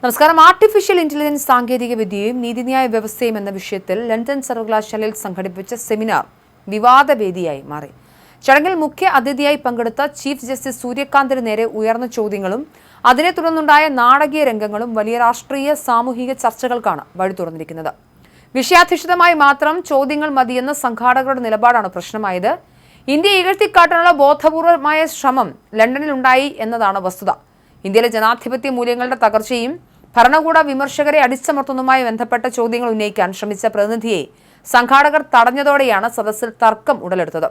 നമസ്കാരം. Artificial intelligence സാങ്കേതികവിദ്യയും നീതിന്യായ വ്യവസ്ഥയും എന്ന വിഷയത്തിൽ ലണ്ടൻ സർവകലാശാലയിൽ സംഘടിപ്പിച്ച സെമിനാർ വിവാദവേദിയായി മാറി. ചടങ്ങിൽ മുഖ്യ അതിഥിയായി പങ്കെടുത്ത ചീഫ് ജസ്റ്റിസ് സൂര്യകാന്തിന് നേരെ ഉയർന്ന ചോദ്യങ്ങളും അതിനെ തുടർന്നുണ്ടായ നാടകീയ രംഗങ്ങളും വലിയ രാഷ്ട്രീയ സാമൂഹിക ചർച്ചകൾക്കാണ് വഴി തുറന്നിരിക്കുന്നത്. വിഷയാധിഷ്ഠിതമായി മാത്രം ചോദ്യങ്ങൾ മതിയെന്ന സംഘാടകരുടെ നിലപാടാണ് പ്രശ്നമായത്. ഇന്ത്യയെ ഇകഴ്ത്തിക്കാട്ടാനുള്ള ബോധപൂർവമായ ശ്രമം ലണ്ടനിലുണ്ടായി എന്നതാണ് വസ്തുത. ഇന്ത്യയിലെ ജനാധിപത്യ മൂല്യങ്ങളുടെ തകർച്ചയും ഭരണകൂട വിമർശകരെ അടിച്ചമർത്തുന്നതുമായി ബന്ധപ്പെട്ട ചോദ്യങ്ങൾ ഉന്നയിക്കാൻ ശ്രമിച്ച പ്രതിനിധിയെ സംഘാടകർ തടഞ്ഞതോടെയാണ് സദസ്സിൽ തർക്കം ഉടലെടുത്തത്.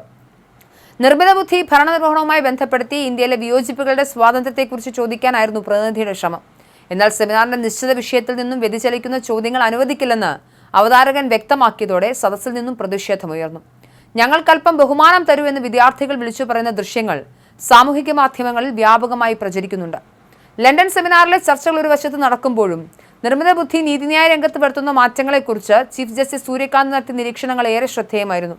നിർമ്മിത ബുദ്ധി ഭരണനിർവഹണവുമായി ബന്ധപ്പെടുത്തി ഇന്ത്യയിലെ വിയോജിപ്പുകളുടെ സ്വാതന്ത്ര്യത്തെക്കുറിച്ച് ചോദിക്കാനായിരുന്നു പ്രതിനിധിയുടെ ശ്രമം. എന്നാൽ സെമിനാറിന്റെ നിശ്ചിത വിഷയത്തിൽ നിന്നും വ്യതിചലിക്കുന്ന ചോദ്യങ്ങൾ അനുവദിക്കില്ലെന്ന് അവതാരകൻ വ്യക്തമാക്കിയതോടെ സദസ്സിൽ നിന്നും പ്രതിഷേധമുയർന്നു. ഞങ്ങൾക്കല്പം ബഹുമാനം തരൂ എന്ന് വിദ്യാർത്ഥികൾ വിളിച്ചു പറയുന്ന ദൃശ്യങ്ങൾ സാമൂഹിക മാധ്യമങ്ങളിൽ വ്യാപകമായി പ്രചരിക്കുന്നുണ്ട്. ലണ്ടൻ സെമിനാറിലെ ചർച്ചകൾ ഒരു വശത്ത് നടക്കുമ്പോഴും നിർമ്മിത ബുദ്ധി നീതിന്യായ രംഗത്ത് വരുത്തുന്ന മാറ്റങ്ങളെക്കുറിച്ച് ചീഫ് ജസ്റ്റിസ് സൂര്യകാന്ത് നടത്തിയ നിരീക്ഷണങ്ങൾ ഏറെ ശ്രദ്ധേയമായിരുന്നു.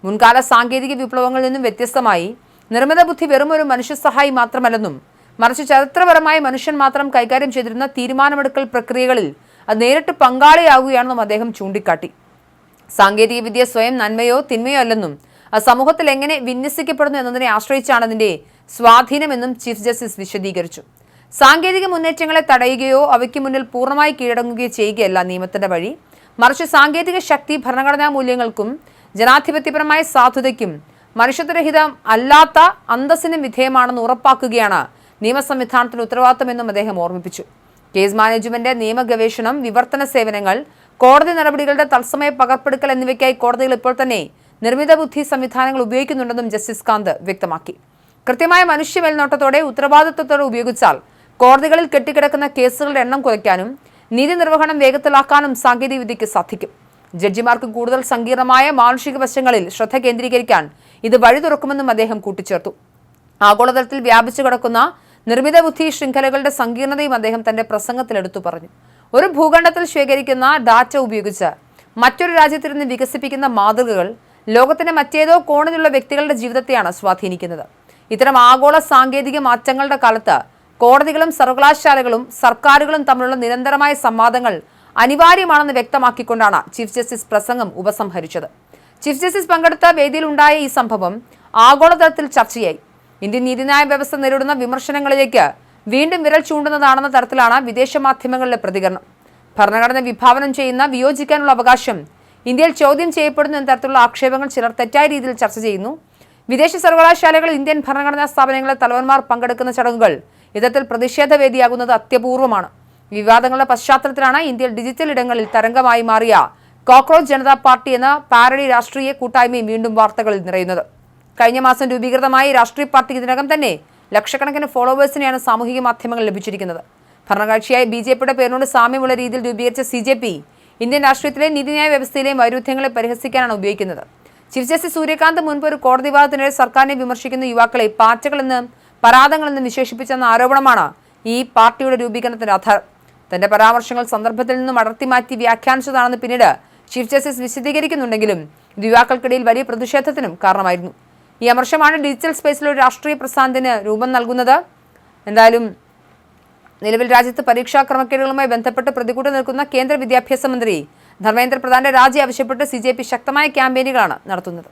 മുൻകാല സാങ്കേതിക വിപ്ലവങ്ങളിൽ നിന്നും വ്യത്യസ്തമായി നിർമ്മിത ബുദ്ധി വെറും ഒരു മനുഷ്യസഹായി മാത്രമല്ലെന്നും മറിച്ച് ചരിത്രപരമായി മനുഷ്യൻ മാത്രം കൈകാര്യം ചെയ്തിരുന്ന തീരുമാനമെടുക്കൽ പ്രക്രിയകളിൽ അത് നേരിട്ട് പങ്കാളിയാവുകയാണെന്നും അദ്ദേഹം ചൂണ്ടിക്കാട്ടി. സാങ്കേതികവിദ്യ സ്വയം നന്മയോ തിന്മയോ അല്ലെന്നും അത് സമൂഹത്തിൽ എങ്ങനെ വിന്യസിക്കപ്പെടുന്നു എന്നതിനെ ആശ്രയിച്ചാണ് അതിന്റെ സ്വാധീനമെന്നും ചീഫ് ജസ്റ്റിസ് വിശദീകരിച്ചു. സാങ്കേതിക മുന്നേറ്റങ്ങളെ തടയുകയോ അവയ്ക്ക് മുന്നിൽ പൂർണ്ണമായി കീഴടങ്ങുകയോ ചെയ്യുകയല്ല നിയമത്തിന്റെ വഴി, മറിച്ച് സാങ്കേതിക ശക്തി ഭരണഘടനാ മൂല്യങ്ങൾക്കും ജനാധിപത്യപരമായ സാധുതയ്ക്കും മനുഷ്യത്വരഹിതം അല്ലാത്ത അന്തസ്സിനും വിധേയമാണെന്ന് ഉറപ്പാക്കുകയാണ് നിയമ സംവിധാനത്തിന്റെ ഉത്തരവാദിത്തമെന്നും അദ്ദേഹം ഓർമ്മിപ്പിച്ചു. കേസ് മാനേജ്മെന്റ്, നിയമ ഗവേഷണം, വിവർത്തന സേവനങ്ങൾ, കോടതി നടപടികളുടെ തത്സമയ പകർപ്പെടുക്കൽ എന്നിവയ്ക്കായി കോടതികൾ ഇപ്പോൾ തന്നെ നിർമ്മിത ബുദ്ധി സംവിധാനങ്ങൾ ഉപയോഗിക്കുന്നുണ്ടെന്നും ജസ്റ്റിസ് കാന്ത് വ്യക്തമാക്കി. കൃത്യമായ മനുഷ്യ മേൽനോട്ടത്തോടെ ഉത്തരവാദിത്വത്തോടെ ഉപയോഗിച്ചാൽ കോടതികളിൽ കെട്ടിക്കിടക്കുന്ന കേസുകളുടെ എണ്ണം കുറയ്ക്കാനും നീതി നിർവഹണം വേഗത്തിലാക്കാനും സാങ്കേതികവിദ്യയ്ക്ക് സാധിക്കും. ജഡ്ജിമാർക്ക് കൂടുതൽ സങ്കീർണമായ മാനുഷിക വശങ്ങളിൽ ശ്രദ്ധ കേന്ദ്രീകരിക്കാൻ ഇത് വഴി തുറക്കുമെന്നും അദ്ദേഹം കൂട്ടിച്ചേർത്തു. ആഗോളതലത്തിൽ വ്യാപിച്ചു കിടക്കുന്ന നിർമ്മിത ബുദ്ധി ശൃംഖലകളുടെ സങ്കീർണതയും അദ്ദേഹം തന്റെ പ്രസംഗത്തിൽ എടുത്തു പറഞ്ഞു. ഒരു ഭൂഖണ്ഡത്തിൽ ശേഖരിക്കുന്ന ഡാറ്റ ഉപയോഗിച്ച് മറ്റൊരു രാജ്യത്തിരുന്ന് വികസിപ്പിക്കുന്ന മാതൃകകൾ ലോകത്തിന്റെ മറ്റേതോ കോണിലുള്ള വ്യക്തികളുടെ ജീവിതത്തെയാണ് സ്വാധീനിക്കുന്നത്. ഇത്തരം ആഗോള സാങ്കേതിക മാറ്റങ്ങളുടെ കാലത്ത് കോടതികളും സർവകലാശാലകളും സർക്കാരുകളും തമ്മിലുള്ള നിരന്തരമായ സംവാദങ്ങൾ അനിവാര്യമാണെന്ന് വ്യക്തമാക്കിക്കൊണ്ടാണ് ചീഫ് ജസ്റ്റിസ് പ്രസംഗം ഉപസംഹരിച്ചത്. ചീഫ് ജസ്റ്റിസ് പങ്കെടുത്ത വേദിയിലുണ്ടായ ഈ സംഭവം ആഗോളതലത്തിൽ ചർച്ചയായി. ഇന്ത്യൻ നീതിന്യായ വ്യവസ്ഥ നേരിടുന്ന വിമർശനങ്ങളിലേക്ക് വീണ്ടും വിരൽ ചൂണ്ടുന്നതാണെന്ന തരത്തിലാണ് വിദേശ മാധ്യമങ്ങളിലെ പ്രതികരണം. ഭരണഘടന വിഭാവനം ചെയ്യുന്ന വിയോജിക്കാനുള്ള അവകാശം ഇന്ത്യയിൽ ചോദ്യം ചെയ്യപ്പെടുന്നു എന്ന തരത്തിലുള്ള ആക്ഷേപങ്ങൾ ചിലർ തെറ്റായ രീതിയിൽ ചർച്ച ചെയ്യുന്നു. വിദേശ സർവകലാശാലകൾ ഇന്ത്യൻ ഭരണഘടനാ സ്ഥാപനങ്ങളിലെ തലവന്മാർ പങ്കെടുക്കുന്ന ചടങ്ങുകൾ ഇത്തരത്തിൽ പ്രതിഷേധവേദിയാകുന്നത് അത്യപൂർവമാണ്. വിവാദങ്ങളുടെ പശ്ചാത്തലത്തിലാണ് ഇന്ത്യയിൽ ഡിജിറ്റൽ ഇടങ്ങളിൽ തരംഗമായി മാറിയ കോക്രോച്ച് ജനതാ പാർട്ടി എന്ന പാരഡി രാഷ്ട്രീയ കൂട്ടായ്മയും വീണ്ടും വാർത്തകളിൽ നിറയുന്നത്. കഴിഞ്ഞ മാസം രൂപീകൃതമായ രാഷ്ട്രീയ പാർട്ടിക്ക് ഇതിനകം തന്നെ ലക്ഷക്കണക്കിന് ഫോളോവേഴ്സിനെയാണ് സാമൂഹിക മാധ്യമങ്ങൾ ലഭിച്ചിരിക്കുന്നത്. ഭരണകക്ഷിയായ BJPയുടെ പേരിനോട് സാമ്യമുള്ള രീതിയിൽ രൂപീകരിച്ച CJP ഇന്ത്യൻ രാഷ്ട്രീയത്തിലെ നീതിന്യായ വ്യവസ്ഥയിലെയും വൈരുദ്ധ്യങ്ങളെ പരിഹസിക്കാനാണ് ഉപയോഗിക്കുന്നത്. ചീഫ് ജസ്റ്റിസ് സൂര്യകാന്ത് മുൻപ് ഒരു കോടതി വാദത്തിനിടെ സർക്കാരിനെ വിമർശിക്കുന്ന യുവാക്കളെ പാറ്റകളെന്നും പരാതങ്ങളെന്നും വിശേഷിപ്പിച്ചെന്ന ആരോപണമാണ് ഈ പാർട്ടിയുടെ രൂപീകരണത്തിന്റെ ആധാരം. തന്റെ പരാമർശങ്ങൾ സന്ദർഭത്തിൽ നിന്നും അടർത്തി മാറ്റി വ്യാഖ്യാനിച്ചതാണെന്ന് പിന്നീട് ചീഫ് ജസ്റ്റിസ് വിശദീകരിക്കുന്നുണ്ടെങ്കിലും ഇത് യുവാക്കൾക്കിടയിൽ വലിയ പ്രതിഷേധത്തിനും കാരണമായിരുന്നു. ഈ അമർഷമാണ് ഡിജിറ്റൽ സ്പേസിൽ ഒരു രാഷ്ട്രീയ പ്രസ്ഥാനത്തിന് രൂപം നൽകുന്നത്. എന്തായാലും നിലവിൽ രാജ്യത്ത് പരീക്ഷാ ക്രമക്കേടുകളുമായി ബന്ധപ്പെട്ട് പ്രതികൂട്ടം നിൽക്കുന്ന കേന്ദ്ര വിദ്യാഭ്യാസ മന്ത്രി ധർമ്മേന്ദ്ര പ്രധാന്റെ രാജി ആവശ്യപ്പെട്ട് CJP ശക്തമായ ക്യാമ്പയിനുകളാണ് നടത്തുന്നത്.